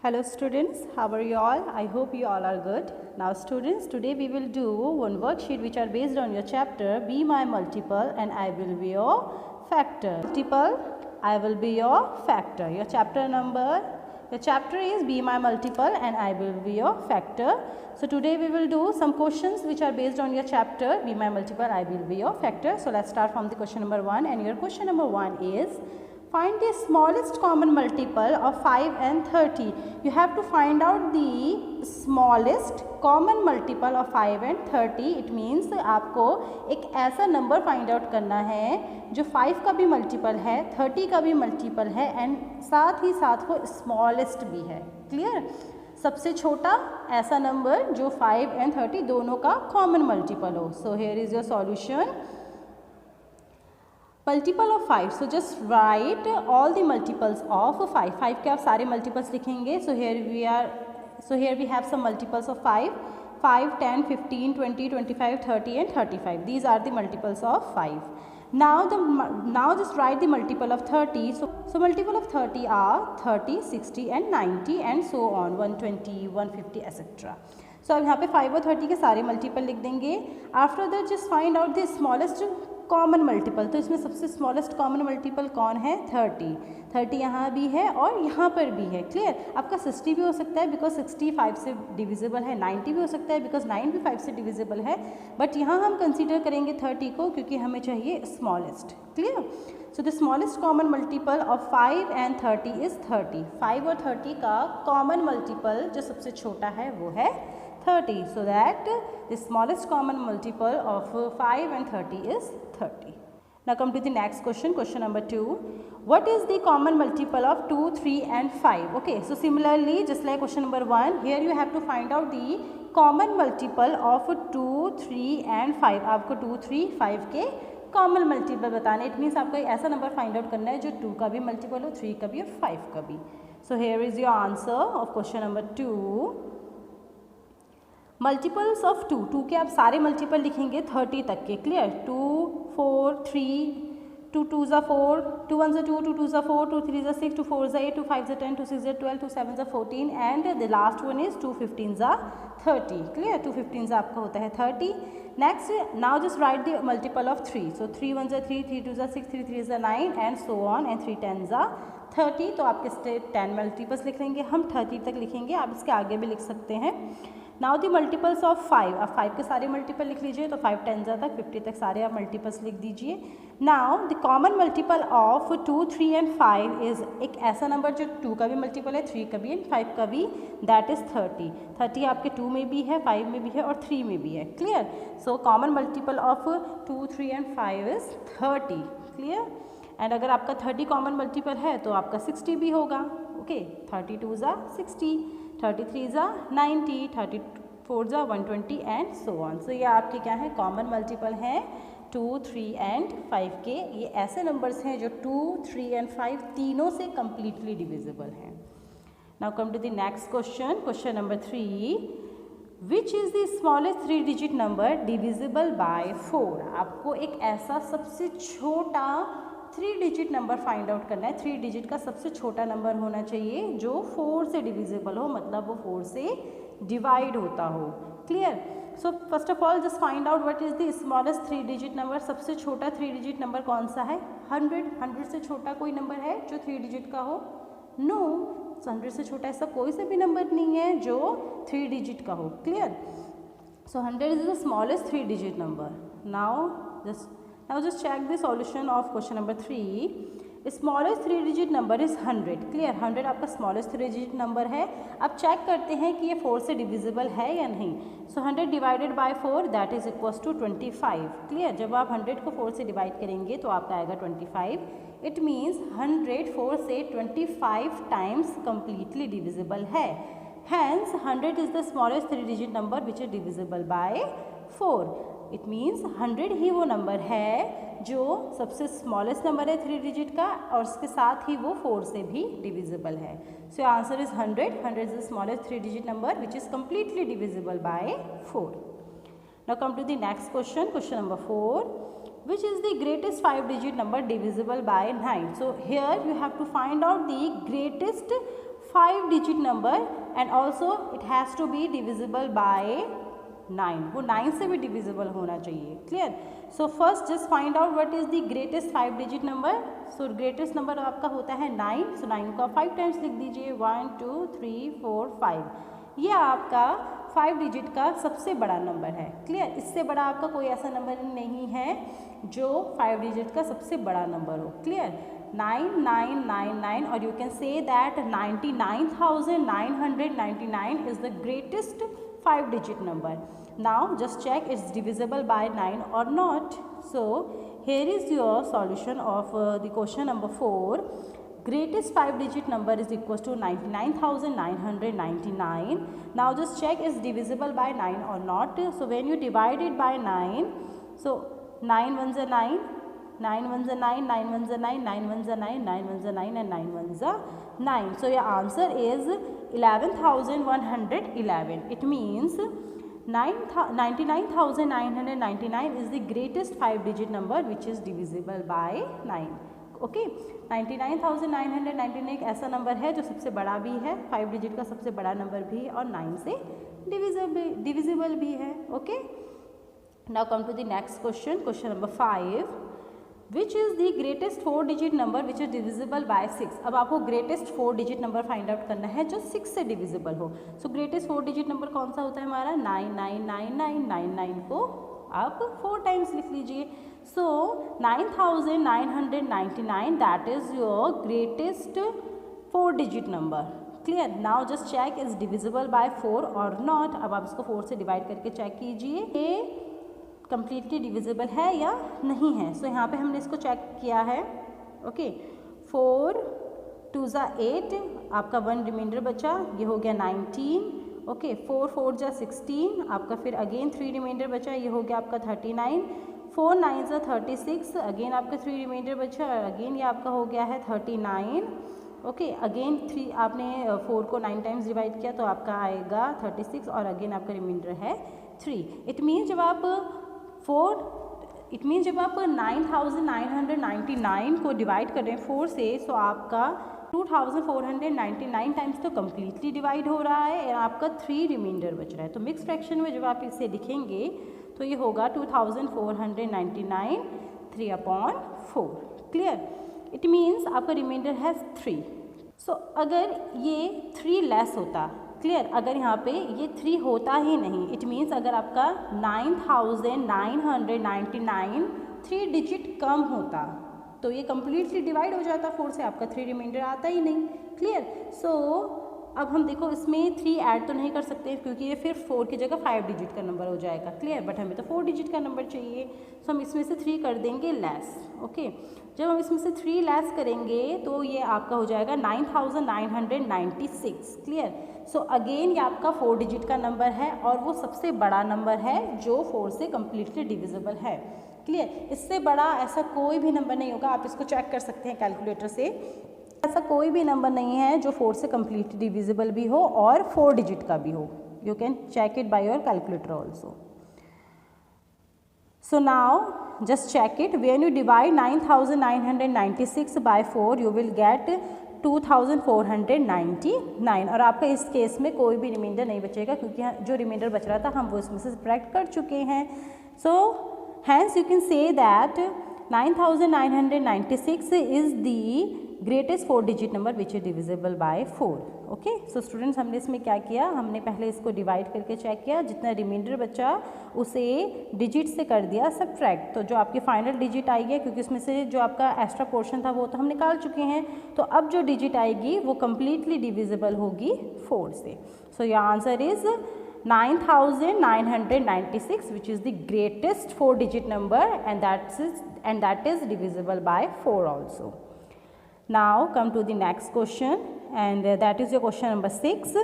Hello students, how are you all? I hope you all are good. Now students, today we will do one worksheet which are based on your chapter Be My Multiple and I Will Be Your Factor. Multiple, I will be your factor. Your chapter is Be My Multiple and I Will Be Your Factor. So today we will do some questions which are based on your chapter Be My Multiple, I Will Be Your Factor. So let's start from the question number 1, and your question number 1 is find the smallest common multiple of 5 and 30. You have to find out the smallest common multiple of 5 and 30. It means आपको एक ऐसा number find out करना है जो 5 का भी multiple है, 30 का भी मल्टीपल है एंड साथ ही साथ वो स्मॉलेस्ट भी है. क्लियर? सबसे छोटा ऐसा नंबर जो 5 एंड 30 दोनों का कॉमन मल्टीपल हो. So here is your solution. Multiple of 5, so just write all the multiples of 5. 5 के आप सारे मल्टीपल्स लिखेंगे. So here we have some multiples of 5, 10, 15, 20, 25, 30 and 35. These are the multiples of 5. Now just write the multiple of 30. So multiple of 30 are 30, 60 and 90 and so on, 120, 150 etc. So अब यहाँ पे 5 और 30 के सारे मल्टीपल लिख देंगे. After that just find out the smallest common multiple. तो इसमें सबसे स्मॉलेस्ट कॉमन मल्टीपल कौन है? 30. 30 यहाँ भी है और यहाँ पर भी है. क्लियर? आपका 60 भी हो सकता है बिकॉज 60 5 से डिविजिबल है. 90 भी हो सकता है बिकॉज 9 भी 5 से डिविजिबल है. बट यहाँ हम कंसीडर करेंगे 30 को क्योंकि हमें चाहिए smallest. Clear? So the smallest common multiple of 5 and 30 is 30. 5 और 30 का कॉमन मल्टीपल जो सबसे छोटा है वो है 30. So that the smallest common multiple of 5 and 30 is 30. Now come to the next question, question number 2. What is the common multiple of 2, 3 and 5? Okay, so similarly just like question number 1, here you have to find out the common multiple of 2, 3 and 5. आपको 2, 3, 5 के common multiple बताने. It means आपको एक ऐसा number find out करना है जो 2 का भी multiple हो, 3 का भी और 5 का भी. So here is your answer of question number 2. Multiples of 2 के आप सारे मल्टीपल लिखेंगे 30 तक के. Clear? 2, 4, 3, 2 2s are 4, 2 1s are 2, 2 2s are 4, 2 3s are 6, 2 4s are 8, 2 5s are 10, 2 6s are 12, 2 7s are 14 and the last one is 2 15s are 30. Clear? 2 15s आपका होता है 30. Next now just right the multiple of 3. So 3 1s are 3, 3 2s are 6, 3 3s are 9 and so on and 3 10s are 30. तो आपके 10 multiples लिख लेंगे हम. 30 तक लिखेंगे. आप इसके आगे भी लिख सकते हैं. Now the multiples of 5. आप 5 के सारे मल्टीपल लिख लीजिए. तो 5 10 तक 50 तक सारे आप मल्टीपल्स लिख दीजिए. Now the common multiple of 2, 3 and 5 is एक ऐसा नंबर जो 2 का भी मल्टीपल है, 3 का भी एंड 5 का भी, दैट इज 30. 30 आपके 2 में भी है, 5 में भी है और 3 में भी है. Clear? So common multiple of 2, 3 and 5 is 30. Clear? And अगर आपका 30 कॉमन मल्टीपल है तो आपका 60 भी होगा. Okay, 32s are 60, 33s are 90, 34s are 120 and so on. So ये आपके क्या है? कॉमन मल्टीपल हैं 2, 3 एंड 5 के. ये ऐसे नंबर्स हैं जो 2, 3 एंड 5 तीनों से कम्प्लीटली डिविजिबल हैं. Now come to the next question, question number 3. Which is the smallest 3 digit number divisible by 4? आपको एक ऐसा सबसे छोटा 3 डिजिट नंबर फाइंड आउट करना है. 3 डिजिट का सबसे छोटा नंबर होना चाहिए जो 4 से डिविजिबल हो, मतलब वो 4 से डिवाइड होता हो. Clear? So first of all just find out what is the smallest 3 digit number. सबसे छोटा 3 डिजिट नंबर कौन सा है? 100. 100 से छोटा कोई नंबर है जो 3 डिजिट का हो? नो. 100 से छोटा ऐसा कोई से भी नंबर नहीं है जो 3 डिजिट का हो. Clear? So 100 is the smallest 3 digit number. Now just check the solution of question number 3. Smallest 3 digit number is 100. Clear? 100 आपका smallest 3 digit number है. अब चेक करते हैं कि ये 4 से डिविजिबल है या नहीं. So 100 divided by 4 that is equals to 25. Clear? जब आप 100 को 4 से डिवाइड करेंगे तो आपका आएगा 25. इट मीन्स 100 4 से 25 टाइम्स कम्प्लीटली डिविजिबल है. Hence 100 is the smallest 3 digit number which is divisible by 4. It means 100 ही वो नंबर है जो सबसे स्मॉलेस्ट नंबर है 3 डिजिट का और उसके साथ ही वो 4 से भी डिविजिबल है. So answer is 100. 100 is the smallest 3 digit number which is completely divisible by 4. Now come to the next question, question number 4. Which is the greatest 5 digit number divisible by 9? So here you have to find out the greatest 5 digit number and also it has to be divisible by 9, वो 9 से भी divisible होना चाहिए। Clear? So first just find out what is the greatest 5 digit number. So greatest number आपका होता है 9, सो 9 को आप 5 टाइम्स लिख दीजिए, 1 2 3 4 5। ये आपका 5 डिजिट का सबसे बड़ा नंबर है। क्लियर? इससे बड़ा आपका कोई ऐसा नंबर नहीं है जो 5 डिजिट का सबसे बड़ा नंबर हो। क्लियर? 9999 और you can say that 99,999 is the greatest 5 digit number. Now just check it's divisible by 9 or not. So here is your solution of the question number 4. Greatest 5 digit number is equals to 99,999. Now just check is divisible by 9 or not. So when you divide it by 9, so 9 ones are 9, 9 ones are 9, 9 ones are 9, 9 ones are 9, 9 ones are 9 and 9 ones are 9. So your answer is 11,111. It means 99,999 is the greatest 5 digit number which is divisible by 9. Okay 99,999 एक ऐसा number है जो सबसे बड़ा भी है, 5 digit का सबसे बड़ा नंबर भी है और 9 से डिविजिबल भी है। Okay, now come to the next question, question number 5, which is the greatest 4 digit number which is divisible by 6। अब आपको greatest 4 digit number find out करना है जो 6 से डिविजिबल हो। सो ग्रेटेस्ट 4 डिजिट नंबर कौन सा होता है हमारा? 999999 को आप 4 टाइम्स लिख लीजिए। So 9999 that is your greatest 4 digit number. Clear? Now just check is divisible by 4 or not. अब आप इसको 4 से डिवाइड करके चेक कीजिए ये कंप्लीटली डिविजिबल है या नहीं है। सो यहाँ पे हमने इसको चेक किया है। ओके, 4 2 ज़ा 8, आपका 1 रिमाइंडर बचा, ये हो गया 19। ओके, 4 4 जा 16, आपका फिर अगेन 3 रिमाइंडर बचा, ये हो गया आपका 39। 4 9 जा 36, अगेन आपका 3 रिमाइंडर बचा, अगेन ये आपका हो गया है 39। ओके, अगेन 3 आपने 4 को 9 टाइम्स डिवाइड किया तो आपका आएगा 36 और अगेन आपका रिमाइंडर है 3। इट मीन्स जब आप 9999 को डिवाइड कर रहे हैं 4 से, सो आपका 2499 टाइम्स तो कम्प्लीटली डिवाइड हो रहा है और आपका 3 रिमाइंडर बच रहा है। तो मिक्स फ्रैक्शन में जब आप इसे लिखेंगे तो ये होगा 2499 3/4। क्लियर? इट मीन्स आपका रिमाइंडर है 3। सो अगर ये 3 लेस होता, क्लियर, अगर यहाँ पे ये 3 होता ही नहीं, इट मीन्स अगर आपका 9999 3 डिजिट कम होता तो ये कम्प्लीटली डिवाइड हो जाता 4 से, आपका 3 रिमाइंडर आता ही नहीं। क्लियर? सो अब हम देखो इसमें 3 ऐड तो नहीं कर सकते क्योंकि ये फिर 4 की जगह 5 डिजिट का नंबर हो जाएगा। क्लियर? बट हमें तो 4 डिजिट का नंबर चाहिए, सो हम इसमें से 3 कर देंगे लेस। ओके, जब हम इसमें से 3 लेस करेंगे तो ये आपका हो जाएगा 9996। क्लियर? सो अगेन ये आपका 4 डिजिट का नंबर है और वो सबसे बड़ा नंबर है जो 4 से कम्प्लीटली डिविजिबल है। क्लियर? इससे बड़ा ऐसा कोई भी नंबर नहीं होगा, आप इसको चेक कर सकते हैं कैलकुलेटर से। ऐसा कोई भी नंबर नहीं है जो 4 से कम्प्लीटली डिविजिबल भी हो और 4 डिजिट का भी हो। You can check it by your calculator also. So now just check it. When you divide 9996 by 4, you will get 2499 और आपका इस केस में कोई भी रिमाइंडर नहीं बचेगा क्योंकि जो रिमाइंडर बच रहा था हम वो इसमें से सब्ट्रैक्ट कर चुके हैं। So hence you can say that 9996 is the greatest 4 digit number which is divisible by 4. Okay, so students हमने इसमें क्या किया, हमने पहले इसको डिवाइड करके चेक किया, जितना रिमाइंडर बचा उसे डिजिट से कर दिया सब्ट्रैक्ट, तो जो आपकी फाइनल डिजिट आई है क्योंकि उसमें से जो आपका एक्स्ट्रा पोर्शन था वो तो हम निकाल चुके हैं, तो अब जो डिजिट आएगी वो कम्प्लीटली डिविजिबल होगी 4 से। So your answer is 9996 which is the greatest 4 digit number and that is divisible by 4 also. Now come to the next question and that is your question number 6.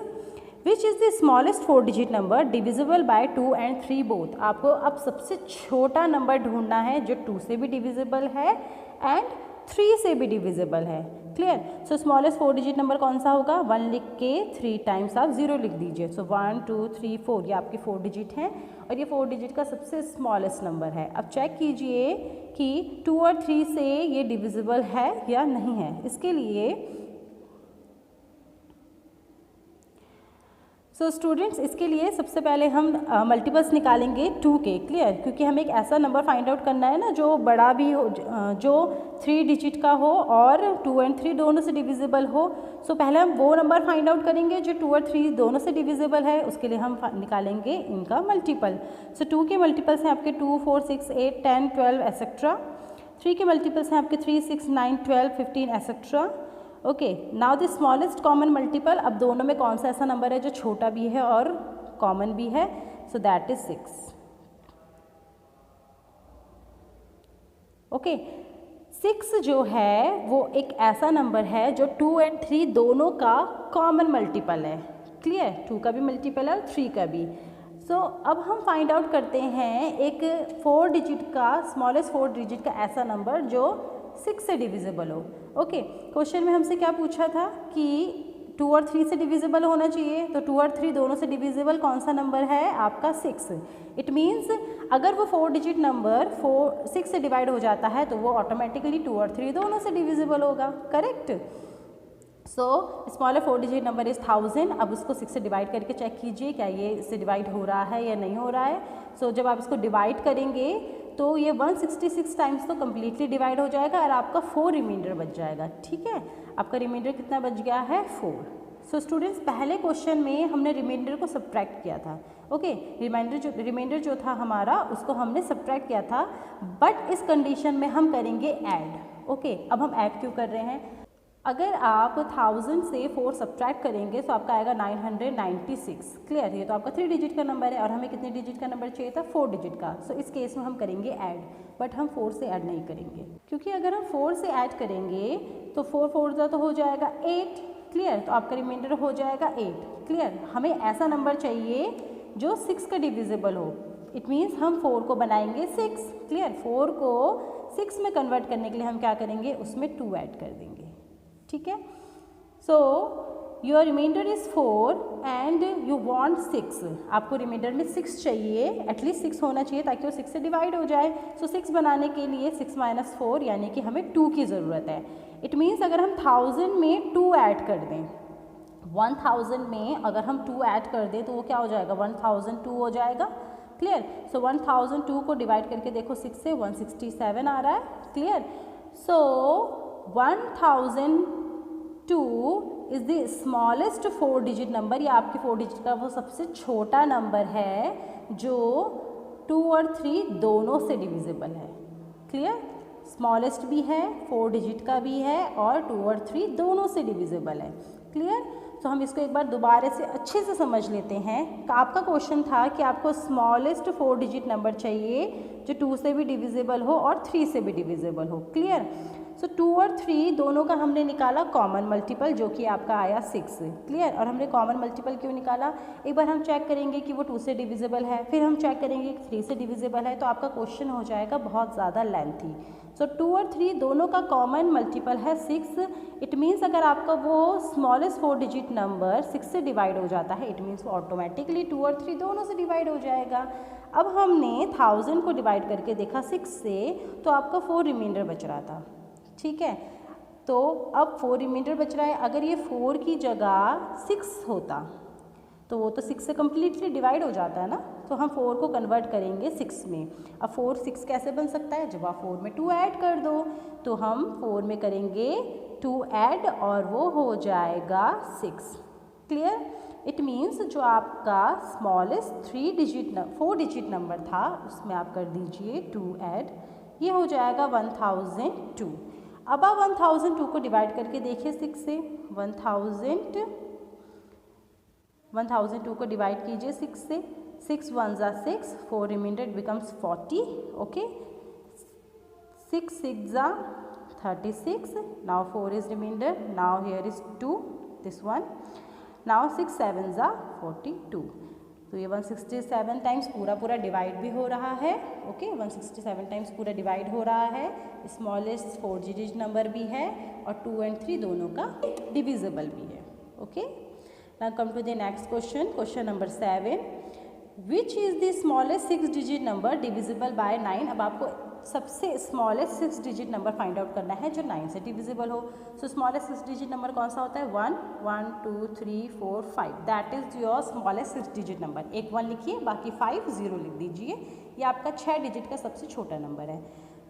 Which is the smallest 4 digit number divisible by 2 and 3 both? आपको अब सबसे छोटा number ढूंढना है जो 2 से भी divisible है एंड 3 से भी डिविजिबल है। क्लियर? सो स्मॉलेस्ट 4 डिजिट नंबर कौन सा होगा? 1 लिख के 3 टाइम्स आप 0 लिख दीजिए। सो 1 2 3 4 ये आपके 4 डिजिट हैं और ये 4 डिजिट का सबसे स्मॉलेस्ट नंबर है। अब चेक कीजिए कि 2 और 3 से ये डिविजिबल है या नहीं है। इसके लिए सो स्टूडेंट्स, इसके लिए सबसे पहले हम मल्टीपल्स निकालेंगे 2 के, क्लियर, क्योंकि हमें एक ऐसा नंबर फाइंड आउट करना है ना जो बड़ा भी हो, जो 3 डिजिट का हो और 2 और 3 दोनों से डिविजिबल हो। सो पहले हम वो नंबर फाइंड आउट करेंगे जो 2 और 3 दोनों से डिविजिबल है, उसके लिए हम निकालेंगे इनका मल्टीपल। सो 2 के मल्टीपल्स हैं आपके 2, 4, 6, 8, 10, 12 एसेट्रा। 3 के मल्टीपल्स हैं आपके 3, 6, 9, 12, 15 etcetera. Okay, now the smallest common multiple, अब दोनों में कौन सा ऐसा नंबर है जो छोटा भी है और कॉमन भी है, सो दैट इज 6। ओके, 6 जो है वो एक ऐसा नंबर है जो 2 और 3 दोनों का कॉमन मल्टीपल है, क्लियर, 2 का भी मल्टीपल है और 3 का भी। सो अब हम फाइंड आउट करते हैं एक 4 डिजिट का, स्मॉलेस्ट 4 डिजिट का ऐसा नंबर जो 6 से डिविजिबल हो। ओके, क्वेश्चन में हमसे क्या पूछा था कि 2 और 3 से डिविजिबल होना चाहिए, तो 2 और 3 दोनों से डिविजिबल कौन सा नंबर है आपका 6। इट मीन्स अगर वो 4 डिजिट नंबर 6 से डिवाइड हो जाता है तो वो ऑटोमेटिकली 2 और 3 दोनों से डिविजिबल होगा, correct. So smaller 4 digit number is 1000। अब उसको 6 से डिवाइड करके चेक कीजिए क्या ये इससे डिवाइड हो रहा है या नहीं हो रहा है। सो जब आप इसको डिवाइड करेंगे तो ये 166 टाइम्स तो कम्प्लीटली डिवाइड हो जाएगा और आपका 4 रिमाइंडर बच जाएगा, ठीक है। आपका रिमाइंडर कितना बच गया है 4। सो स्टूडेंट्स, पहले क्वेश्चन में हमने रिमाइंडर को सब्ट्रैक्ट किया था। ओके, रिमाइंडर जो था हमारा उसको हमने सब्ट्रैक्ट किया था, बट इस कंडीशन में हम करेंगे ऐड। ओके, अब हम ऐड क्यों कर रहे हैं, अगर आप 1000 से 4 सब्ट्रैक्ट करेंगे तो आपका आएगा 996, क्लियर। ये तो आपका 3 डिजिट का नंबर है और हमें कितने डिजिट का नंबर चाहिए था 4 डिजिट का। सो इस केस में हम करेंगे ऐड, बट हम 4 से ऐड नहीं करेंगे, क्योंकि अगर हम 4 से ऐड करेंगे तो 4 4 तो हो जाएगा 8, क्लियर, तो आपका रिमाइंडर हो जाएगा 8, क्लियर। हमें ऐसा नंबर चाहिए जो 6 का डिविजिबल हो, इट मीन्स हम 4 को बनाएंगे 6, क्लियर। 4 को 6 में कन्वर्ट करने के लिए हम क्या करेंगे, उसमें 2 ऐड कर देंगे, ठीक है। So your reminder is 4 and you want 6, आपको रिमाइंडर में 6 चाहिए, एटलीस्ट 6 होना चाहिए ताकि वो 6 से डिवाइड हो जाए। सो 6 बनाने के लिए 6 - 4 यानी कि हमें 2 की ज़रूरत है। इट मीन्स अगर हम 1000 में 2 ऐड कर दें, 1000 में अगर हम 2 ऐड कर दें तो वो क्या हो जाएगा 1002 हो जाएगा, क्लियर। सो 1002 को डिवाइड करके देखो 6 से 167 आ रहा है, clear. So 1002 is the smallest 4 digit number, या आपके 4 डिजिट का वो सबसे छोटा नंबर है जो 2 और 3 दोनों से डिविजिबल है, क्लियर। स्मॉलेस्ट भी है, 4 डिजिट का भी है और 2 और 3 दोनों से डिविजिबल है, क्लियर। तो हम इसको एक बार दोबारा से अच्छे से समझ लेते हैं। आपका क्वेश्चन था कि आपको स्मॉलेस्ट 4 डिजिट नंबर चाहिए जो 2 से भी डिविजिबल हो और 3 से भी डिविजिबल हो, क्लियर। सो 2 और 3 दोनों का हमने निकाला कॉमन मल्टीपल जो कि आपका आया 6, क्लियर। और हमने कॉमन मल्टीपल क्यों निकाला, एक बार हम चेक करेंगे कि वो 2 से डिविजिबल है, फिर हम चेक करेंगे कि 3 से डिविजिबल है, तो आपका क्वेश्चन हो जाएगा बहुत ज़्यादा लेंथी। सो 2 और 3 दोनों का कॉमन मल्टीपल है 6। इट मीन्स अगर आपका वो स्मॉलेस्ट 4 डिजिट नंबर 6 से डिवाइड हो जाता है, इट मीन्स वो ऑटोमेटिकली 2 और 3 दोनों से डिवाइड हो जाएगा। अब हमने 1000 को डिवाइड करके देखा 6 से, तो आपका 4 रिमाइंडर बच रहा था, ठीक है। तो अब 4 रिमाइंडर बच रहा है, अगर ये 4 की जगह 6 होता तो वो तो 6 से कम्प्लीटली डिवाइड हो जाता है ना, तो हम 4 को कन्वर्ट करेंगे 6 में। अब 4 6 कैसे बन सकता है, जब आप 4 में 2 ऐड कर दो, तो हम 4 में करेंगे 2 ऐड और वो हो जाएगा 6, क्लियर। इट मीन्स जो आपका स्मॉलेस्ट 4 डिजिट नंबर था उसमें आप कर दीजिए 2 ऐड, ये हो जाएगा 1002। अब आप 1002 को डिवाइड करके देखिए 6 से, 1002 को डिवाइड कीजिए 6 से, 6 1 ज़ा 6, 4 रिमाइंडर बिकम्स 40, ओके। 6 6 ज़ा 36, now 4 is reminder, now here is 2, this one, now 6 7 ज़ा 42। तो ये 167 टाइम्स पूरा डिवाइड भी हो रहा है, ओके। 167 टाइम्स पूरा डिवाइड हो रहा है, स्मॉलेस्ट 4 डिजिट नंबर भी है और 2 और 3 दोनों का डिविजिबल भी है, okay. Now come to the next question, question number 7, which is the smallest 6 digit number divisible by 9। अब आपको सबसे smallest 6 digit number find out करना है जो 9 से डिविजिबल हो। सो स्मॉलेस्ट 6 डिजिट नंबर कौन सा होता है? 1 1 2 3 4 5, that is your smallest 6 digit number. एक 1 लिखिए, बाकी 5 0 लिख दीजिए। ये आपका 6 डिजिट का सबसे छोटा नंबर है।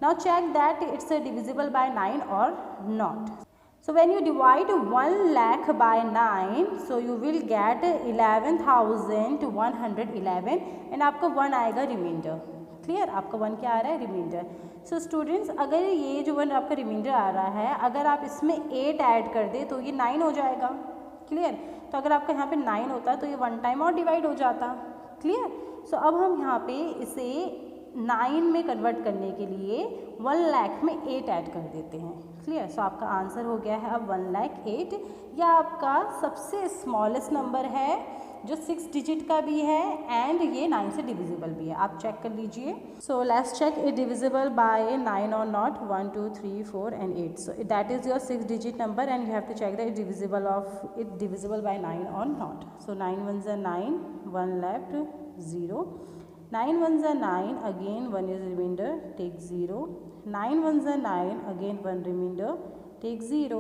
Now check that it's divisible by 9 or not. So when you divide 1 lakh by 9, so you will get 11,111 and आपका 1 आएगा रिमाइंडर। क्लियर? आपका 1 क्या आ रहा है? रिमाइंडर। सो स्टूडेंट्स, अगर ये जो 1 आपका रिमाइंडर आ रहा है, अगर आप इसमें 8 ऐड कर दे तो ये 9 हो जाएगा। क्लियर? तो अगर आपका यहाँ पे 9 होता तो ये 1 टाइम और डिवाइड हो जाता। क्लियर? सो अब हम यहाँ पे इसे 9 में कन्वर्ट करने के लिए 1 लाख में 8 ऐड कर देते हैं। क्लियर? सो आपका आंसर हो गया है अब 1,08,000। यह आपका सबसे स्मॉलेस्ट नंबर है जो 6 डिजिट का भी है एंड ये 9 से डिविजिबल भी है। आप चेक कर लीजिए। So let's check it divisible by 9 or not. 1 2 3 4 and 8। So that is your 6 digit number and you have to check that it divisible by 9 or not. So 9 1s are 9, 1 left, 0. 9 1s are 9, again 1 is remainder, take 0. 9 1s are 9, again 1 remainder, take 0.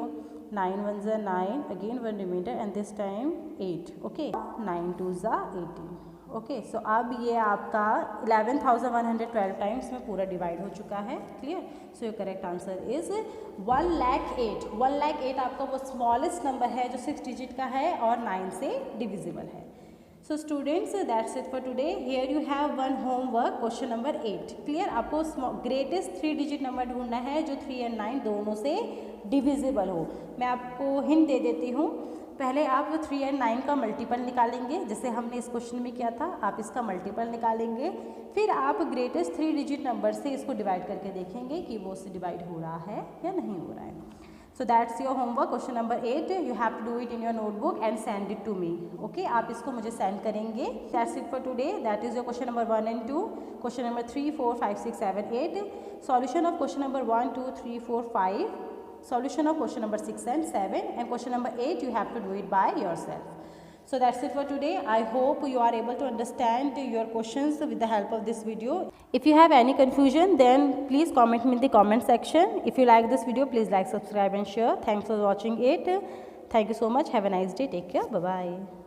9 1s are 9, again 1 remainder and this time 8. Okay, 9 2s are 18. Okay, सो अब ये आपका 11,112 times में पूरा divide हो चुका है। Clear? So your correct answer is 1,08,000। 1,08,000 आपका वो स्मॉलेस्ट नंबर है जो 6 डिजिट का है और 9 से डिविजिबल है। So students, that's it for today. Here you have one homework, question number 8. Clear? आपको ग्रेटेस्ट 3 डिजिट नंबर ढूंढना है जो 3 और 9 दोनों से डिविजिबल हो। मैं आपको हिंट दे देती हूँ। पहले आप 3 और 9 का मल्टीपल निकालेंगे, जैसे हमने इस क्वेश्चन में किया था। आप इसका मल्टीपल निकालेंगे, फिर आप ग्रेटेस्ट 3 डिजिट नंबर से इसको डिवाइड करके देखेंगे कि वो उससे डिवाइड हो रहा है या नहीं हो रहा है। So that's your homework, question number 8. You have to do it in your notebook and send it to me. Okay, आप इसको मुझे send करेंगे। That's it for today. That is your question number 1 and 2. Question number 3, 4, 5, 6, 7, 8. Solution of question number 1, 2, 3, 4, 5. Solution of question number 6 and 7. And question number 8, you have to do it by yourself. So that's it for today. I hope you are able to understand your questions with the help of this video. If you have any confusion, then please comment me in the comment section. If you like this video, please like, subscribe and share. Thanks for watching it. Thank you so much. Have a nice day. Take care. Bye-bye.